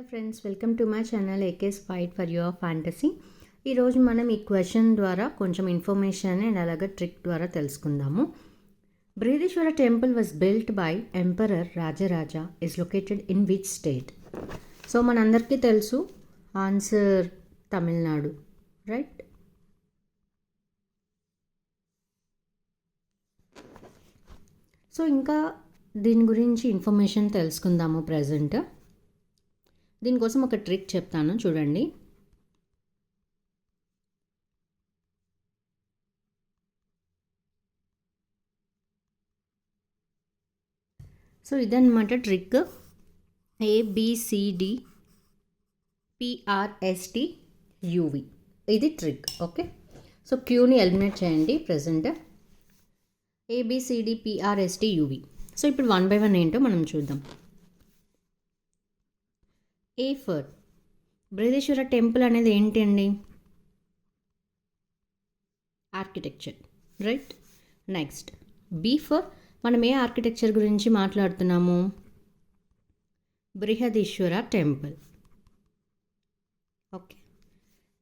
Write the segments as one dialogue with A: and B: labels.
A: Hello friends, welcome to my channel AK's fight for your fantasy. ఈరోజు మనం ఈ question ద్వారా కొంచెం ఇన్ఫర్మేషన్ అండ్ అలాగే ట్రిక్ ద్వారా తెలుసుకుందాము. Brihadeeswara temple was built by emperor Rajaraja is located in which state? So మనందరికీ తెలుసు, ఆన్సర్ తమిళనాడు, రైట్? సో ఇంకా దీని గురించి ఇన్ఫర్మేషన్ తెలుసుకుందాము. ప్రజెంట్ దీనికోసం ఒక ట్రిక్ చెప్తాను, చూడండి. సో ఇదన్నమాట ట్రిక్. ABCD PRST UV, ఇది ట్రిక్. ఓకే, సో క్యూని ఎలిమినేట్ చేయండి. Present ABCD PRST UV. So ఇప్పుడు 1 by 1 ఏంటో మనం చూద్దాం. A ఫర్ బృహదీశ్వర టెంపుల్ అనేది ఏంటి అండి? Architecture, right? Next B for మనం ఏ ఆర్కిటెక్చర్ గురించి మాట్లాడుతున్నాము? Brihadeeswara temple. Okay,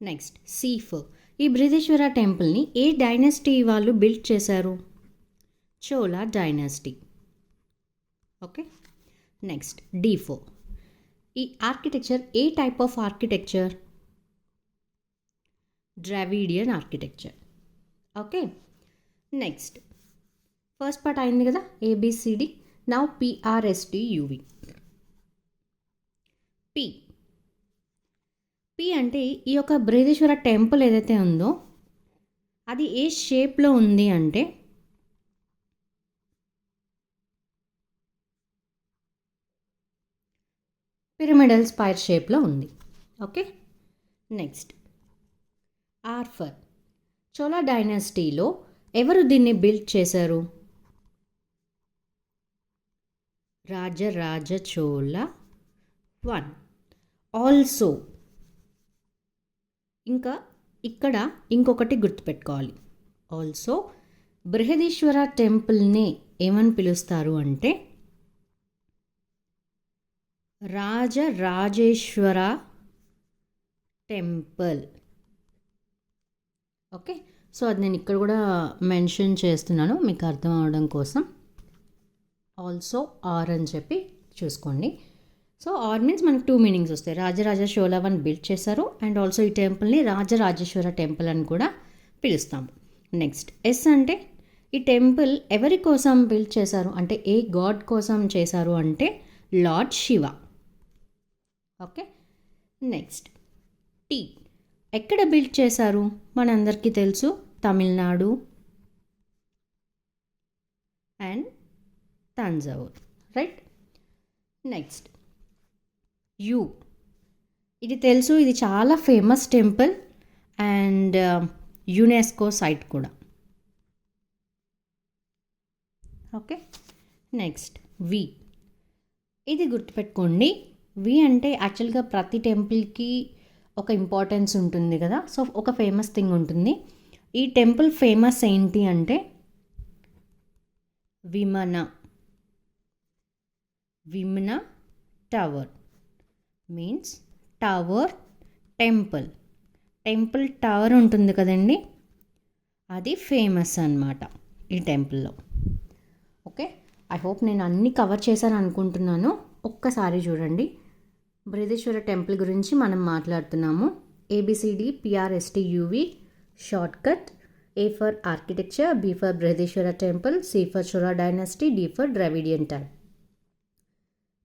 A: next C for ఈ బృహదీశ్వర టెంపుల్ని ఏ డైనస్టీ వాళ్ళు బిల్డ్ చేశారు? Chola dynasty. Okay, next D for ఈ ఆర్కిటెక్చర్ ఏ type of architecture? Dravidian architecture. Okay, next first part అయింది కదా, ABCD. Now PRST UV. P అంటే ఈ యొక్క బృహదీశ్వర టెంపుల్ ఏదైతే ఉందో అది ఏ షేప్లో ఉంది అంటే పిరమిడల్ స్పైర్ షేప్లో ఉంది. Okay, next R for Chola డైనాసిటీలో ఎవరు దీన్ని బిల్డ్ చేశారు? రాజరాజ చోళ 1. ఆల్సో ఇంకా ఇక్కడ ఇంకొకటి గుర్తుపెట్టుకోవాలి. ఆల్సో బృహదీశ్వర టెంపుల్ని ఏమని పిలుస్తారు అంటే రాజరాజేశ్వర టెంపుల్. ఓకే, సో అది నేను ఇక్కడ కూడా మెన్షన్ చేస్తున్నాను మీకు అర్థం అవడం కోసం. ఆల్సో ఆర్ అని చెప్పి చూసుకోండి. సో ఆర్ మీన్స్ మనకు 2 మీనింగ్స్ వస్తాయి. రాజరాజ చోళ 1 బిల్డ్ చేశారు అండ్ ఆల్సో ఈ టెంపుల్ని రాజరాజేశ్వర టెంపుల్ అని కూడా పిలుస్తాము. నెక్స్ట్ S అంటే ఈ టెంపుల్ ఎవరి కోసం బిల్డ్ చేశారు అంటే ఏ గాడ్ కోసం చేశారు అంటే lord Shiva. Okay, next T ఎక్కడ బిల్డ్ చేశారు? మనందరికీ తెలుసు, Tamil Nadu and Thanjavur, right? Next U ఇది తెలుసు, ఇది చాలా famous temple and UNESCO site కూడా. ఓకే, నెక్స్ట్ V ఇది గుర్తుపెట్టుకోండి. V అంటే యాక్చువల్గా ప్రతి టెంపుల్కి ఒక ఇంపార్టెన్స్ ఉంటుంది కదా, సో ఒక ఫేమస్ థింగ్ ఉంటుంది. ఈ టెంపుల్ ఫేమస్ ఏంటి అంటే vimana tower. Means tower temple tower ఉంటుంది కదండి, అది ఫేమస్ అన్నమాట ఈ టెంపుల్లో. ఓకే, ఐ హోప్ నేను అన్నీ కవర్ చేశాను అనుకుంటున్నాను. ఒక్కసారి చూడండి, బృహదీశ్వర టెంపుల్ గురించి మనం మాట్లాడుతున్నాము. ABCD PRST UV short cut. A for architecture, B for Brihadeeswara temple, C for Chola dynasty, D for Dravidian time.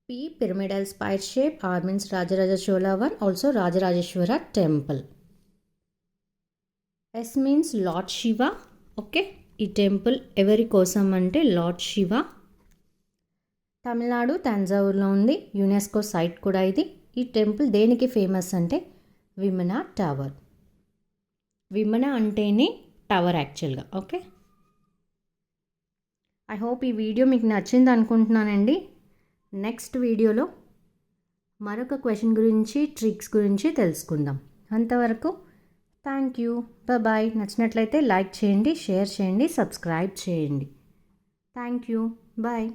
A: P pyramidal spire shape, R means Rajaraja Chola 1, also Rajarajeshwara temple. S means lord Shiva. Okay, ఈ temple ఎవరి కోసం అంటే lord Shiva. Tamil Nadu తంజావూర్లో ఉంది, UNESCO site కూడా ఇది. ఈ temple దేనికి famous అంటే విమన టవర్. విమన అంటేనే టవర్ యాక్చువల్గా. ఓకే, ఐ హోప్ ఈ వీడియో మీకు నచ్చింది అనుకుంటున్నానండి. నెక్స్ట్ వీడియోలో మరొక క్వశ్చన్ గురించి, ట్రిక్స్ గురించి తెలుసుకుందాం. అంతవరకు థ్యాంక్ యూ, బాయ్. నచ్చినట్లయితే లైక్ చేయండి, షేర్ చేయండి, సబ్స్క్రైబ్ చేయండి. Thank you, bye.